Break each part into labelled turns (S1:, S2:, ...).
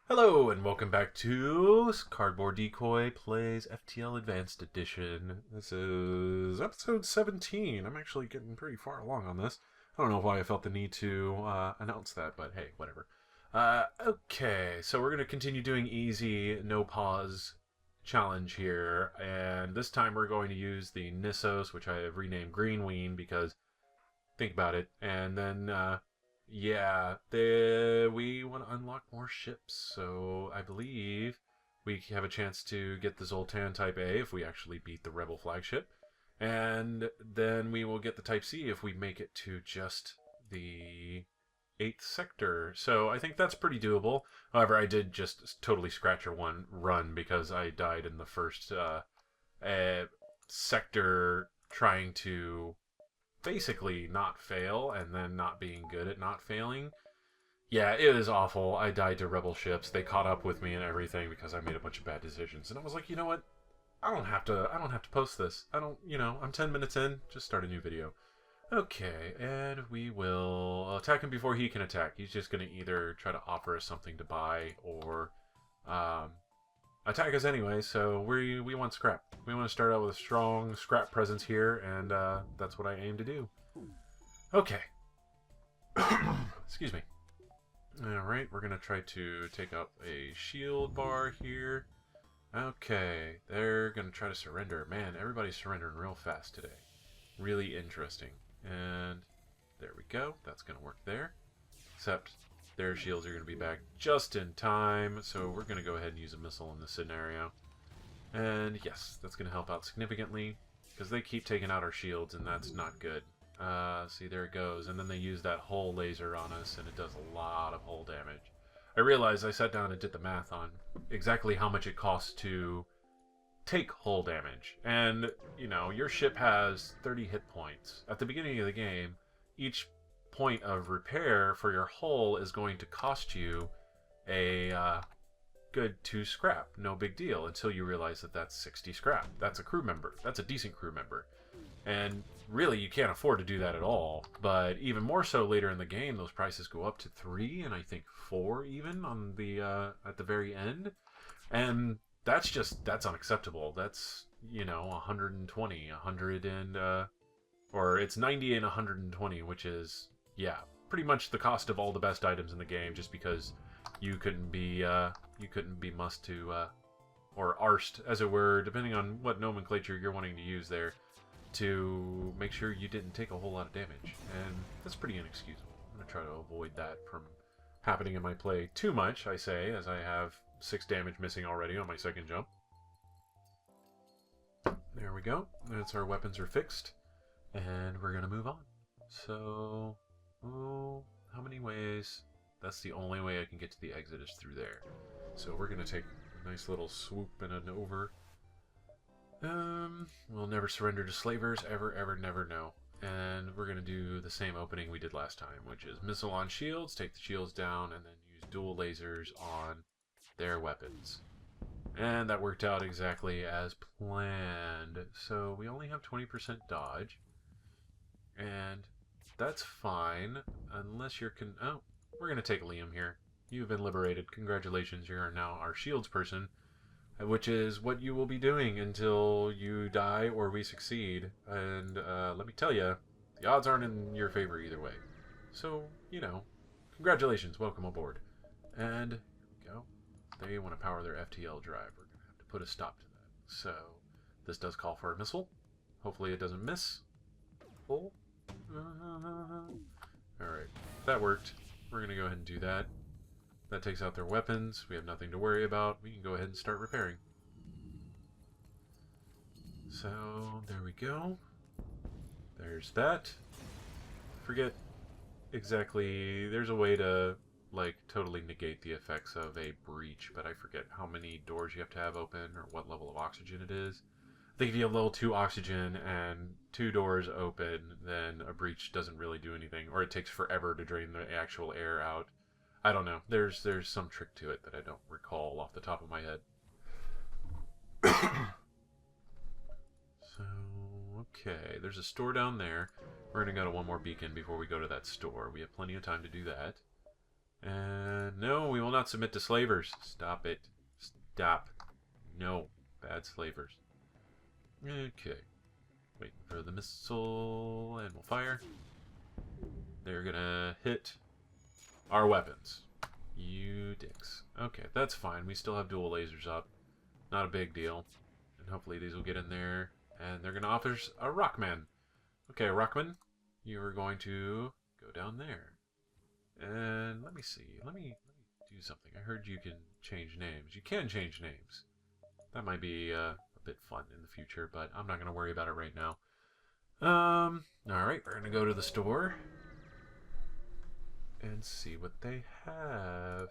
S1: Hello and welcome back to Cardboard Decoy Plays FTL Advanced Edition. This is episode 17. I'm actually getting pretty far along on this. I don't know why I felt the need to announce that, but hey, whatever. Okay, so we're going to continue doing easy, no pause challenge here. And this time we're going to use the Nissos, which I have renamed Greenween because think about it. And then yeah, we want to unlock more ships, so I believe we have a chance to get the Zoltan Type A if we actually beat the Rebel flagship, and then we will get the Type C if we make it to just the 8th sector. So I think that's pretty doable. However, I did just totally scratch one run because I died in the first sector trying to basically not fail and then not being good at not failing. Yeah, it is awful. I died to rebel ships. They caught up with me and everything because I made a bunch of bad decisions. And I was like, you know what? I don't have to post this. I'm 10 minutes in. Just start a new video. Okay, and we will attack him before he can attack. He's just going to either try to offer us something to buy or attack us anyway, so we want scrap. We want to start out with a strong scrap presence here, and that's what I aim to do. Okay. Excuse me. Alright, we're going to try to take out a shield bar here. Okay, they're going to try to surrender. Man, everybody's surrendering real fast today. Really interesting. And there we go. That's going to work there. Except their shields are going to be back just in time, so we're going to go ahead and use a missile in this scenario. And yes, that's going to help out significantly, because they keep taking out our shields, and that's not good. See, there it goes. And then they use that hull laser on us, and it does a lot of hull damage. I realized I sat down and did the math on exactly how much it costs to take hull damage. And, your ship has 30 hit points. At the beginning of the game, each point of repair for your hull is going to cost you a good 2 scrap. No big deal until you realize that that's 60 scrap. That's a crew member. That's a decent crew member. And really, you can't afford to do that at all. But even more so later in the game, those prices go up to 3 and I think 4 even on the at the very end. And that's unacceptable. That's 120, 100 and or it's 90 and 120, which is, yeah, pretty much the cost of all the best items in the game, just because you couldn't be mussed to or arsed, as it were, depending on what nomenclature you're wanting to use there, to make sure you didn't take a whole lot of damage. And that's pretty inexcusable. I'm going to try to avoid that from happening in my play too much, I say, as I have 6 damage missing already on my second jump. There we go. That's our weapons are fixed. And we're going to move on. So, how many ways? That's the only way I can get to the exit is through there. So we're going to take a nice little swoop and an over. We'll never surrender to slavers, ever, ever, never, no. And we're going to do the same opening we did last time, which is missile on shields, take the shields down, and then use dual lasers on their weapons. And that worked out exactly as planned. So we only have 20% dodge. And that's fine, unless you're oh, we're going to take Liam here. You've been liberated. Congratulations, you are now our shields person, which is what you will be doing until you die or we succeed. And let me tell you, the odds aren't in your favor either way. So, congratulations, welcome aboard. And here we go. They want to power their FTL drive. We're going to have to put a stop to that. So, this does call for a missile. Hopefully it doesn't miss. Full. Alright, that worked. We're going to go ahead and do that. That takes out their weapons. We have nothing to worry about. We can go ahead and start repairing. So, there we go. There's that. Forget exactly... There's a way to, totally negate the effects of a breach, but I forget how many doors you have to have open or what level of oxygen it is. I think if you have level 2 oxygen and 2 doors open, then a breach doesn't really do anything, or it takes forever to drain the actual air out. I don't know. There's some trick to it that I don't recall off the top of my head. So, okay, there's a store down there. We're going to go to one more beacon before we go to that store. We have plenty of time to do that. And no, we will not submit to slavers. Stop it. Stop. No. Bad slavers. Okay. Wait for the missile, and we'll fire. They're gonna hit our weapons. You dicks. Okay, that's fine. We still have dual lasers up. Not a big deal. And hopefully these will get in there. And they're gonna offer us a Rockman. Okay, Rockman, you are going to go down there. And let me see. Let me do something. I heard you can change names. You can change names. That might be a bit fun in the future, but I'm not going to worry about it right now. Alright, we're going to go to the store and see what they have.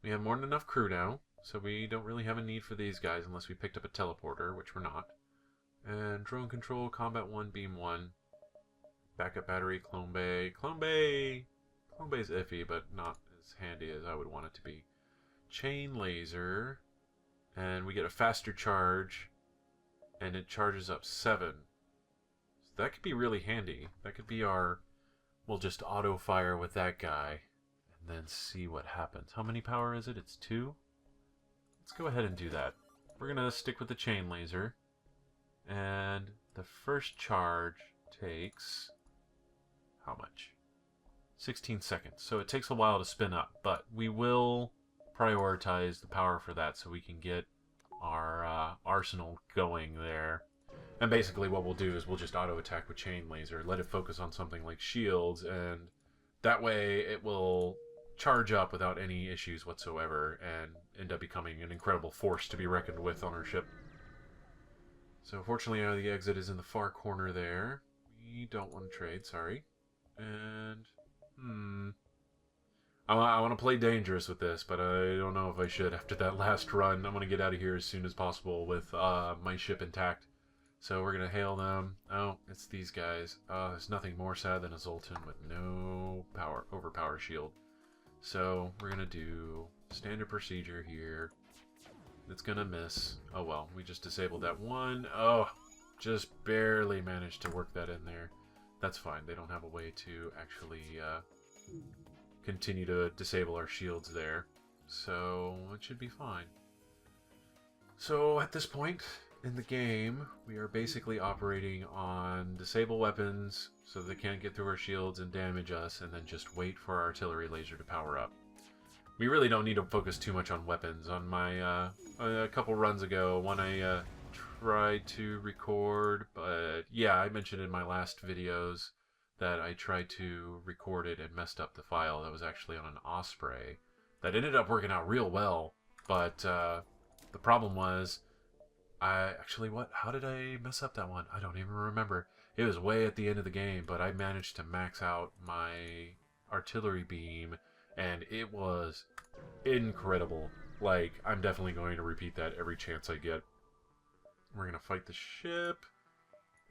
S1: We have more than enough crew now, so we don't really have a need for these guys unless we picked up a teleporter, which we're not. And drone control, combat 1, beam 1. Backup battery, clone bay. Clone bay! Clone bay is iffy, but not as handy as I would want it to be. Chain laser. And we get a faster charge. And it charges up 7. So that could be really handy. That could be our... We'll just auto fire with that guy. And then see what happens. How many power is it? It's 2? Let's go ahead and do that. We're going to stick with the chain laser. And the first charge takes... How much? 16 seconds. So it takes a while to spin up, but we will prioritize the power for that so we can get our arsenal going there. And basically what we'll do is we'll just auto attack with chain laser, let it focus on something like shields, and that way it will charge up without any issues whatsoever and end up becoming an incredible force to be reckoned with on our ship. So fortunately the exit is in the far corner there. We don't want to trade, sorry. And I want to play dangerous with this, but I don't know if I should after that last run. I'm going to get out of here as soon as possible with my ship intact. So we're going to hail them. Oh, it's these guys. There's nothing more sad than a Zoltan with no overpower shield. So we're going to do standard procedure here. It's going to miss. Oh well, we just disabled that one. Oh, just barely managed to work that in there. That's fine. They don't have a way to actually continue to disable our shields there. So it should be fine. So at this point in the game, we are basically operating on disable weapons so they can't get through our shields and damage us, and then just wait for our artillery laser to power up. We really don't need to focus too much on weapons. On my a couple runs ago, one I tried to record, but yeah, I mentioned in my last videos that I tried to record it and messed up the file. That was actually on an Osprey. That ended up working out real well, but the problem was, how did I mess up that one? I don't even remember. It was way at the end of the game, but I managed to max out my artillery beam, and it was incredible. Like, I'm definitely going to repeat that every chance I get. We're going to fight the ship.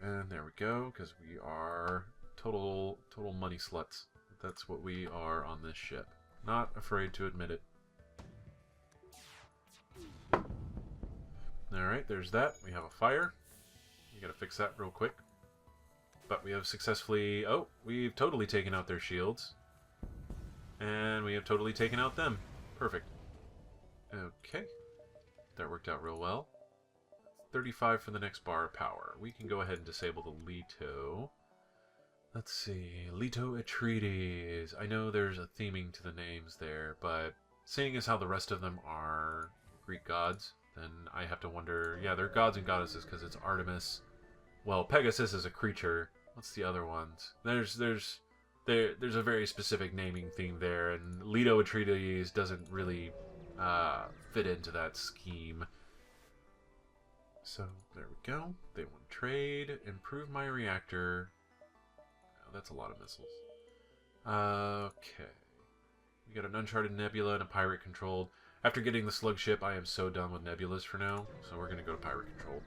S1: And there we go, because we are total money sluts. That's what we are on this ship. Not afraid to admit it. Alright, there's that. We have a fire. We gotta fix that real quick. But we have successfully... Oh, we've totally taken out their shields. And we have totally taken out them. Perfect. Okay. That worked out real well. 35 for the next bar of power. We can go ahead and disable the Leto. Let's see. Leto Atreides. I know there's a theming to the names there, but seeing as how the rest of them are Greek gods, then I have to wonder... Yeah, they're gods and goddesses because it's Artemis. Well, Pegasus is a creature. What's the other ones? There's a very specific naming theme there, and Leto Atreides doesn't really fit into that scheme. So, there we go. They want to trade. Improve my reactor. Oh, that's a lot of missiles. Okay. We got an Uncharted Nebula and a Pirate Controlled. After getting the Slug Ship, I am so done with Nebulas for now. So we're going to go to Pirate Controlled.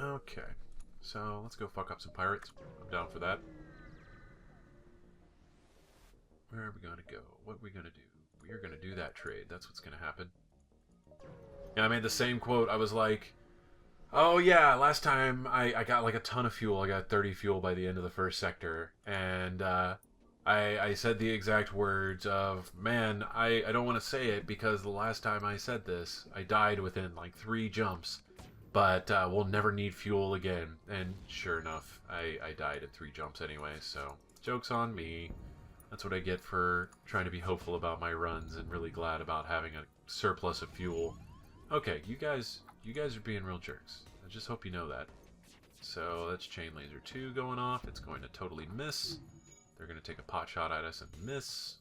S1: Okay. So, let's go fuck up some pirates. I'm down for that. Where are we going to go? What are we going to do? We are going to do that trade. That's what's going to happen. Yeah, I made the same quote. I was like, oh yeah, last time I got like a ton of fuel. I got 30 fuel by the end of the first sector. And I I said the exact words of, man, I don't want to say it because the last time I said this, I died within like 3 jumps. But we'll never need fuel again. And sure enough, I died in 3 jumps anyway, so joke's on me. That's what I get for trying to be hopeful about my runs and really glad about having a surplus of fuel. Okay, you guys are being real jerks. I just hope you know that. So that's Chain Laser 2 going off. It's going to totally miss. They're going to take a pot shot at us and miss.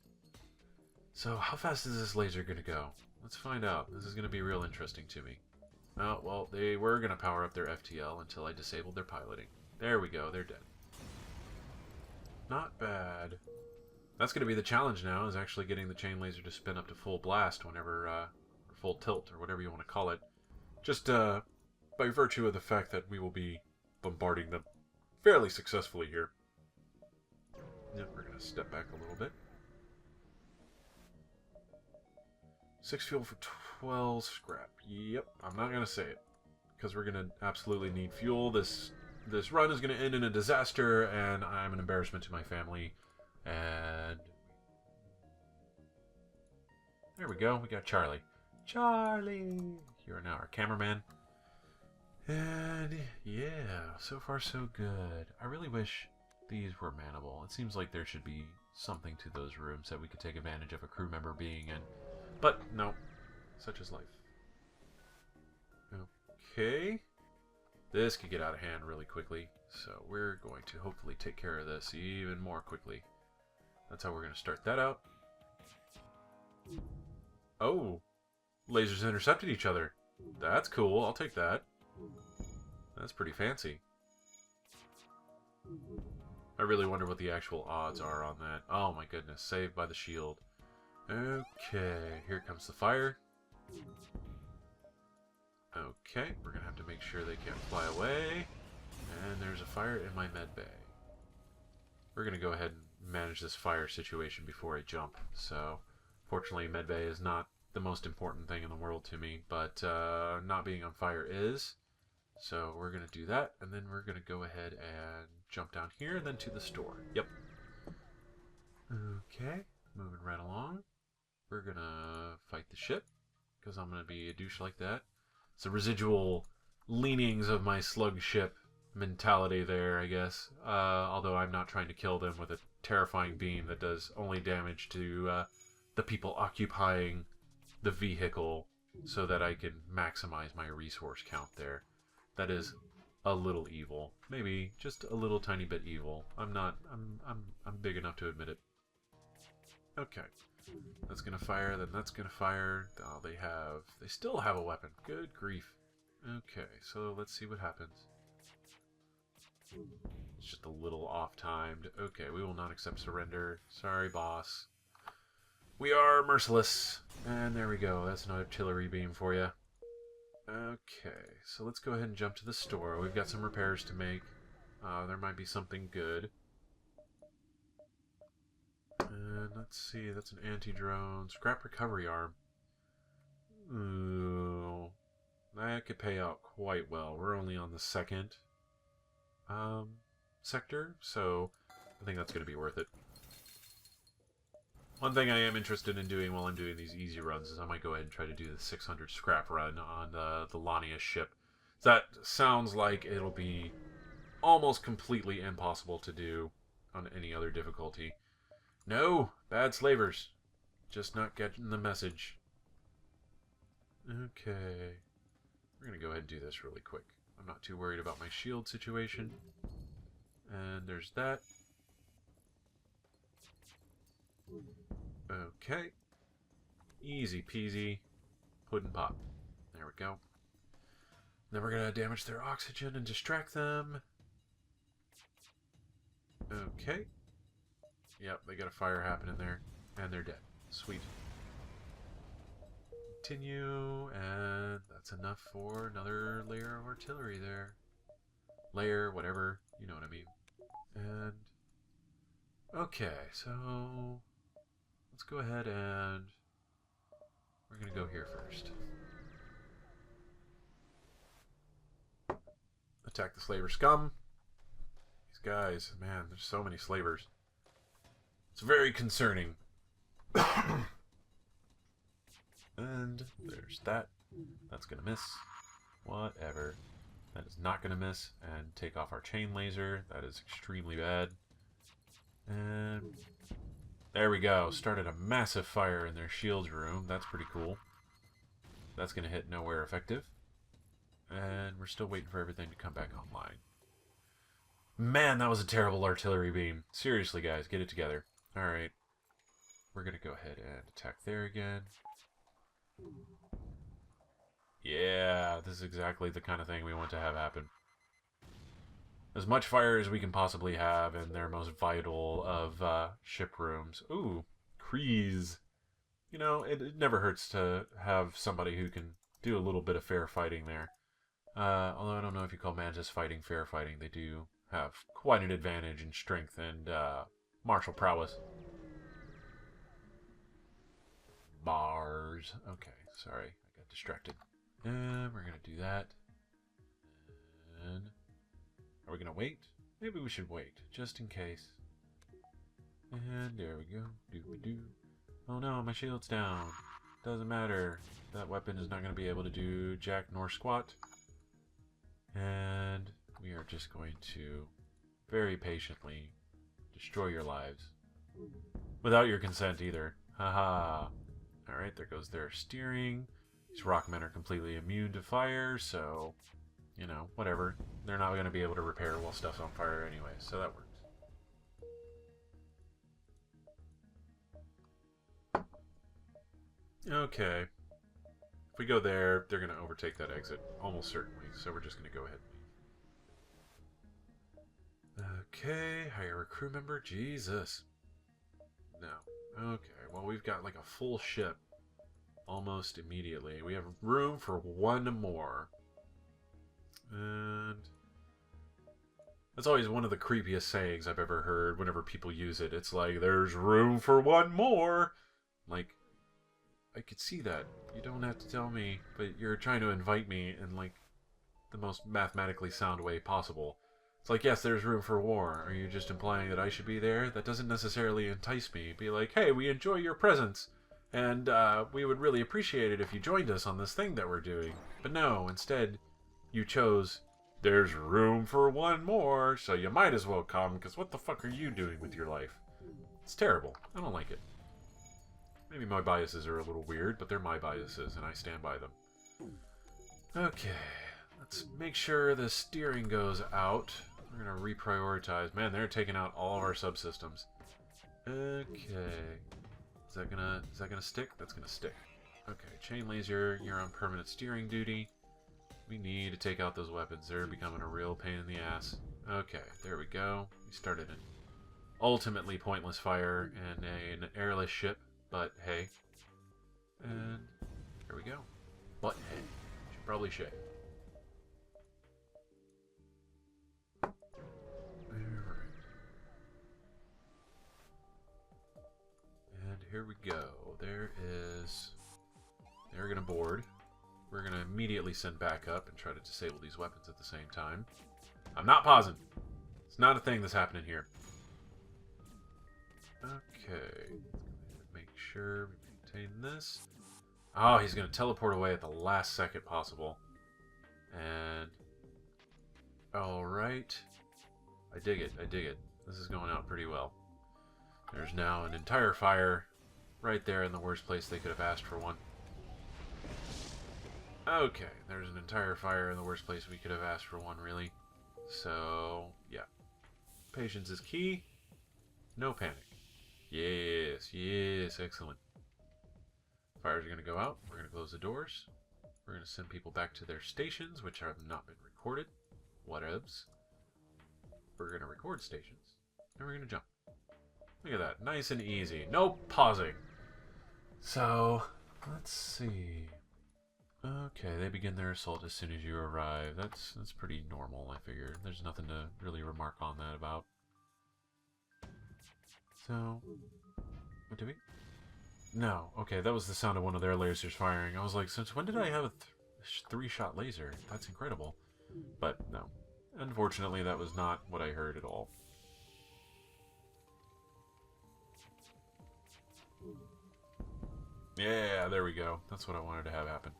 S1: So how fast is this laser going to go? Let's find out. This is going to be real interesting to me. Oh, well, they were going to power up their FTL until I disabled their piloting. There we go. They're dead. Not bad. That's going to be the challenge now, is actually getting the chain laser to spin up to full blast whenever, or full tilt, or whatever you want to call it. Just by virtue of the fact that we will be bombarding them fairly successfully here. Yep, we're going to step back a little bit. 6 fuel for 12 scrap. Yep, I'm not going to say it, because we're going to absolutely need fuel. This run is going to end in a disaster, and I'm an embarrassment to my family. And there we go. We got Charlie. Charlie! You are now our cameraman. And yeah, so far so good. I really wish these were manable. It seems like there should be something to those rooms that we could take advantage of a crew member being in. But no, such is life. Okay. This could get out of hand really quickly. So we're going to hopefully take care of this even more quickly. That's how we're going to start that out. Oh, lasers intercepted each other. That's cool. I'll take that. That's pretty fancy. I really wonder what the actual odds are on that. Oh my goodness, saved by the shield. Okay, here comes the fire. Okay, we're going to have to make sure they can't fly away. And there's a fire in my med bay. We're going to go ahead and manage this fire situation before I jump. So, fortunately, medbay is not the most important thing in the world to me, but not being on fire is. So we're going to do that, and then we're going to go ahead and jump down here, and then to the store. Yep. Okay, moving right along. We're going to fight the ship, because I'm going to be a douche like that. It's the residual leanings of my slug ship mentality there, I guess. Although I'm not trying to kill them with a terrifying beam that does only damage to the people occupying the vehicle so that I can maximize my resource count there. That is a little evil. Maybe just a little tiny bit evil. I'm big enough to admit it. Okay. That's gonna fire, then that's gonna fire. Oh, they still have a weapon. Good grief. Okay, so let's see what happens. It's just a little off-timed. Okay, we will not accept surrender. Sorry, boss. We are merciless. And there we go. That's an artillery beam for you. Okay, so let's go ahead and jump to the store. We've got some repairs to make. There might be something good. And let's see, that's an anti-drone. Scrap recovery arm. Ooh. That could pay out quite well. We're only on the second sector, so I think that's going to be worth it. One thing I am interested in doing while I'm doing these easy runs is I might go ahead and try to do the 600 scrap run on the Lania ship. That sounds like it'll be almost completely impossible to do on any other difficulty. No! Bad slavers. Just not getting the message. Okay. We're going to go ahead and do this really quick. I'm not too worried about my shield situation. And there's that. Okay. Easy peasy. Puddin' pop. There we go. Then we're going to damage their oxygen and distract them. Okay. Yep, they got a fire happening there. And they're dead. Sweet. Continue, and that's enough for another layer of artillery there. Layer, whatever, you know what I mean. And okay, so let's go ahead and we're gonna go here first. Attack the slaver scum. These guys, man, there's so many slavers. It's very concerning. And there's that. That's going to miss. Whatever. That is not going to miss. And take off our chain laser. That is extremely bad. And there we go. Started a massive fire in their shields room. That's pretty cool. That's going to hit nowhere effective. And we're still waiting for everything to come back online. Man, that was a terrible artillery beam. Seriously, guys, get it together. Alright. We're going to go ahead and attack there again. Yeah, this is exactly the kind of thing we want to have happen. As much fire as we can possibly have in their most vital of ship rooms. Ooh, Kreese. You know, it never hurts to have somebody who can do a little bit of fair fighting there. Although I don't know if you call Mantis fighting fair fighting. They do have quite an advantage in strength and martial prowess. Bars. Okay, sorry. I got distracted. And we're going to do that. And are we going to wait? Maybe we should wait, just in case. And there we go. Doo-ba-doo. Oh no, my shield's down. Doesn't matter. That weapon is not going to be able to do jack nor squat. And we are just going to very patiently destroy your lives. Without your consent either. Haha. Alright, there goes their steering. These rockmen are completely immune to fire, so, you know, whatever. They're not going to be able to repair while stuff's on fire anyway, so that works. Okay. If we go there, they're going to overtake that exit, almost certainly, so we're just going to go ahead and leave. Okay, hire a crew member. Jesus. No. Okay, well, we've got like a full ship almost immediately. We have room for one more. And that's always one of the creepiest sayings I've ever heard whenever people use it. It's like, there's room for one more. Like, I could see that. You don't have to tell me, but you're trying to invite me in, like, the most mathematically sound way possible. It's like, yes, there's room for war. Are you just implying that I should be there? That doesn't necessarily entice me. Be like, hey, we enjoy your presence, and we would really appreciate it if you joined us on this thing that we're doing. But no, instead, you chose, there's room for one more, so you might as well come, because what the fuck are you doing with your life? It's terrible. I don't like it. Maybe my biases are a little weird, but they're my biases, and I stand by them. Okay, let's make sure the steering goes out. We're going to reprioritize. Man, they're taking out all of our subsystems. Okay. Is that gonna stick? That's gonna stick. Okay, chain laser, you're on permanent steering duty. We need to take out those weapons. They're becoming a real pain in the ass. Okay, there we go. We started an ultimately pointless fire in an airless ship. But hey. And here we go. But hey. Should probably shake. Alright. And here we go. They're gonna board. We're gonna immediately send backup and try to disable these weapons at the same time. I'm not pausing. It's not a thing that's happening here. Okay. Make sure we maintain this. Oh, he's going to teleport away at the last second possible. And... alright. I dig it. I dig it. This is going out pretty well. There's now an entire fire right there in the worst place they could have asked for one. Okay, there's an entire fire in the worst place we could have asked for one, really. So, yeah. Patience is key. No panic. Yes, yes, excellent. Fires are going to go out. We're going to close the doors. We're going to send people back to their stations, which have not been recorded. Whatevs. We're going to record stations. And we're going to jump. Look at that. Nice and easy. No pausing. So, let's see. Okay, they begin their assault as soon as you arrive. That's pretty normal, I figure. There's nothing to really remark on that about. So, what do we? No, okay, that was the sound of one of their lasers firing. I was like, since when did I have a three-shot laser? That's incredible. But no, unfortunately, that was not what I heard at all. Yeah, there we go. That's what I wanted to have happen.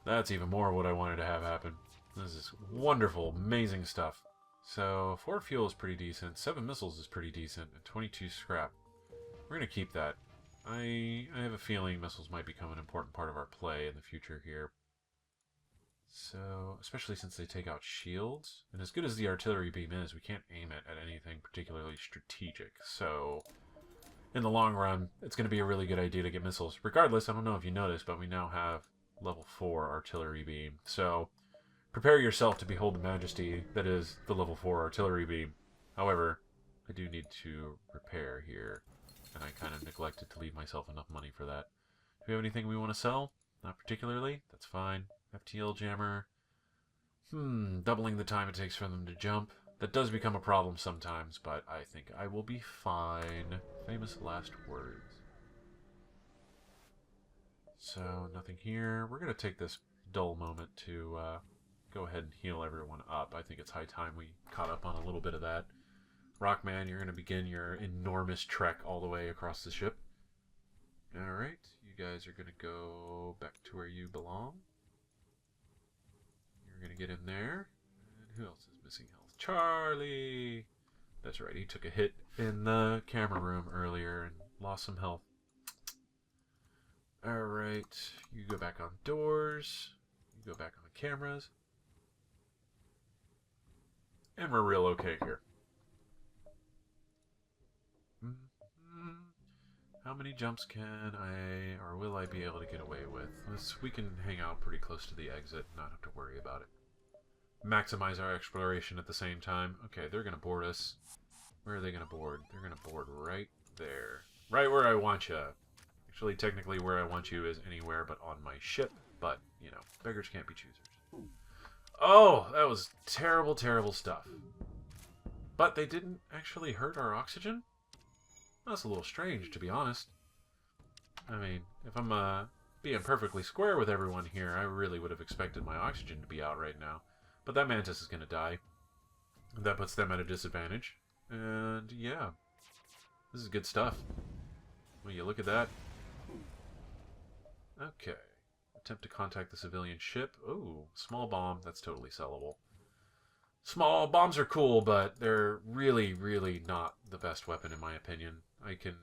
S1: That's even more what I wanted to have happen. This is wonderful, amazing stuff. So, 4 fuel is pretty decent, 7 missiles is pretty decent, and 22 scrap. We're going to keep that. I have a feeling missiles might become an important part of our play in the future here. So, especially since they take out shields. And as good as the artillery beam is, we can't aim it at anything particularly strategic. So, in the long run, it's going to be a really good idea to get missiles. Regardless, I don't know if you noticed, but we now have level 4 artillery beam. So, prepare yourself to behold the majesty that is the level 4 artillery beam. However, I do need to repair here, and I kind of neglected to leave myself enough money for that. Do we have anything we want to sell? Not particularly. That's fine. FTL jammer. Doubling the time it takes for them to jump. That does become a problem sometimes, but I think I will be fine. Famous last words. So, nothing here. We're going to take this dull moment to go ahead and heal everyone up. I think it's high time we caught up on a little bit of that. Rockman, you're going to begin your enormous trek all the way across the ship. Alright, you guys are going to go back to where you belong. You're going to get in there. And who else is missing health? Charlie! That's right, he took a hit in the camera room earlier and lost some health. Alright, you go back on doors. You go back on the cameras. And we're real okay here. How many jumps can I, or will I be able to get away with? We can hang out pretty close to the exit and not have to worry about it. Maximize our exploration at the same time. Okay, they're going to board us. Where are they going to board? They're going to board right there. Right where I want you. Actually, technically where I want you is anywhere but on my ship. But, you know, beggars can't be choosers. Oh, that was terrible, terrible stuff. But they didn't actually hurt our oxygen? That's a little strange, to be honest. I mean, if I'm being perfectly square with everyone here, I really would have expected my oxygen to be out right now. But that mantis is going to die. That puts them at a disadvantage. And yeah, this is good stuff. Will you look at that? Okay. Attempt to contact the civilian ship. Ooh, small bomb. That's totally sellable. Small bombs are cool, but they're really, really not the best weapon in my opinion. I can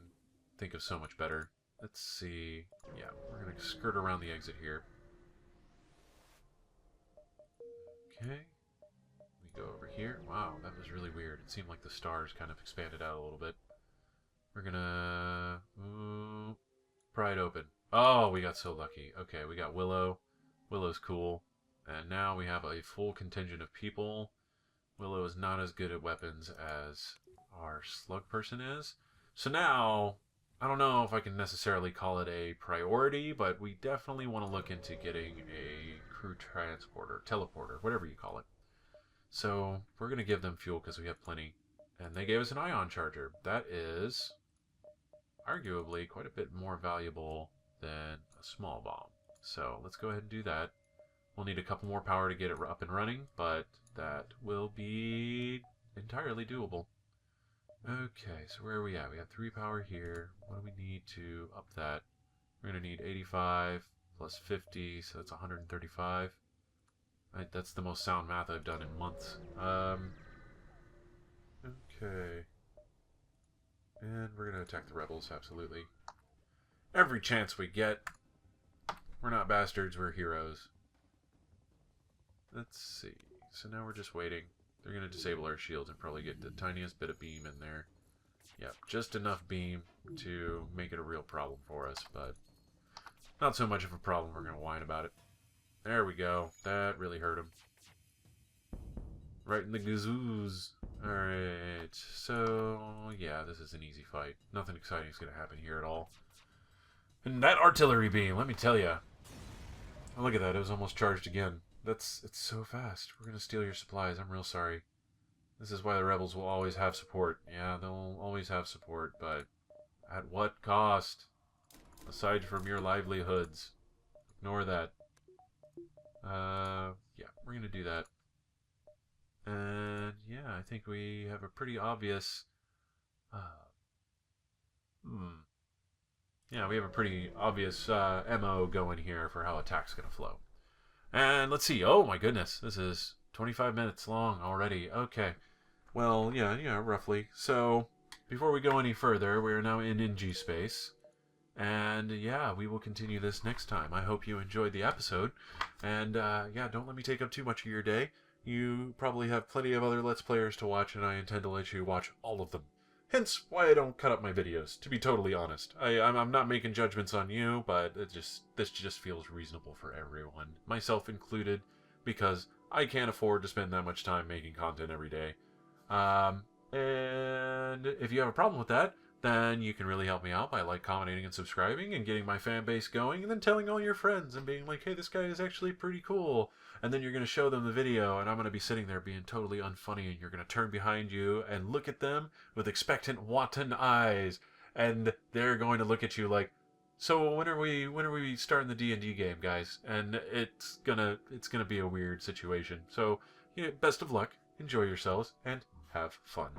S1: think of so much better. Let's see. Yeah, we're going to skirt around the exit here. Okay. We go over here. Wow, that was really weird. It seemed like the stars kind of expanded out a little bit. We're going to pry it open. Oh, we got so lucky. Okay, we got Willow. Willow's cool. And now we have a full contingent of people. Willow is not as good at weapons as our slug person is. So now, I don't know if I can necessarily call it a priority, but we definitely want to look into getting a crew transporter, teleporter, whatever you call it. So we're going to give them fuel because we have plenty. And they gave us an ion charger. That is arguably quite a bit more valuable than a small bomb. So let's go ahead and do that. We'll need a couple more power to get it up and running, but that will be entirely doable. Okay, so where are we at? We have 3 power here. What do we need to up that? We're going to need 85 plus 50, so that's 135. That's the most sound math I've done in months. Okay. And we're going to attack the rebels, absolutely. Every chance we get. We're not bastards, we're heroes. Let's see. So now we're just waiting. They're going to disable our shields and probably get the tiniest bit of beam in there. Yep, just enough beam to make it a real problem for us, but not so much of a problem we're going to whine about it. There we go. That really hurt him. Right in the gazoos. Alright, so yeah, this is an easy fight. Nothing exciting is going to happen here at all. And that artillery beam, let me tell you. Oh, look at that, it was almost charged again. It's so fast. We're going to steal your supplies. I'm real sorry. This is why the rebels will always have support. Yeah, they'll always have support, but at what cost? Aside from your livelihoods. Ignore that. Yeah, we're going to do that. And yeah, I think we have a pretty obvious... Yeah, we have a pretty obvious MO going here for how attack's going to flow. And let's see. Oh my goodness, this is 25 minutes long already. Okay. Well, yeah, roughly. So, before we go any further, we are now in NG space. And yeah, we will continue this next time. I hope you enjoyed the episode. And yeah, don't let me take up too much of your day. You probably have plenty of other Let's Players to watch, and I intend to let you watch all of them. Hence why I don't cut up my videos, to be totally honest. I'm not making judgments on you, but this just feels reasonable for everyone, myself included, because I can't afford to spend that much time making content every day. And if you have a problem with that, then you can really help me out by commenting, and subscribing, and getting my fan base going, and then telling all your friends and being like, hey, this guy is actually pretty cool. And then you're going to show them the video, and I'm going to be sitting there being totally unfunny, and you're going to turn behind you and look at them with expectant wanton eyes, and they're going to look at you like, so when are we starting the D&D game, guys? And it's gonna be a weird situation. So, yeah, best of luck, enjoy yourselves, and have fun.